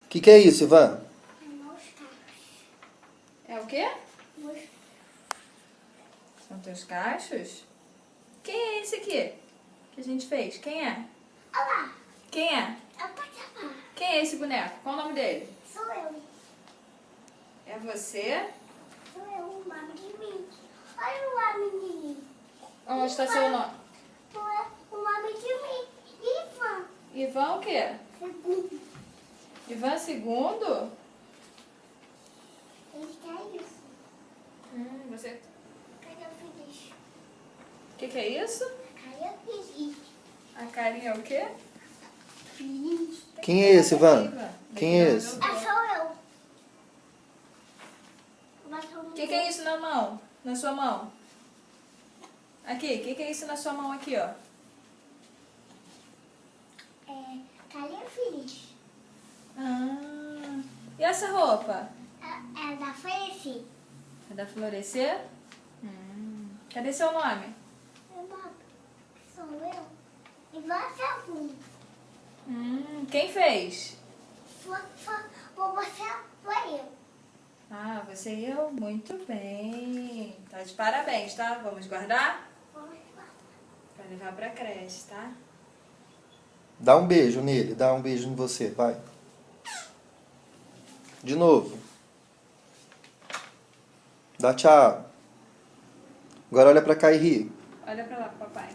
Que é isso, Ivan? É o quê? São teus cachos? Quem é esse aqui que a gente fez? Quem é? Olá, Quem é? eu posso chamar. Quem é esse boneco? Qual o nome dele? Sou eu. É você? Sou eu, o nome de mim. Olha o nome de mim. Onde está seu nome? O nome de mim. Ivan. Ivan o quê? Segundo. Ivan segundo? Ele quer isso. Você... Cadê o feliz? O que é isso? Cadê o feliz? A carinha é o quê? Feliz. Quem é esse, Ivan? Ivan. Quem é esse? Ah, sou eu. O que é isso na mão? Na sua mão? Aqui, o que é isso na sua mão aqui, ó? Cadê o feliz? Ah, e essa roupa? É da Felici. É da Florescer? Cadê seu nome? Sou eu. E você é o Quem fez? Você foi eu. Ah, você e eu? Muito bem. Tá de parabéns, tá? Vamos guardar? Vamos lá. Pra levar pra creche, tá? Dá um beijo nele, dá um beijo em você, vai. De novo. Dá tchau. Agora olha pra cá e ri. Olha pra lá, papai.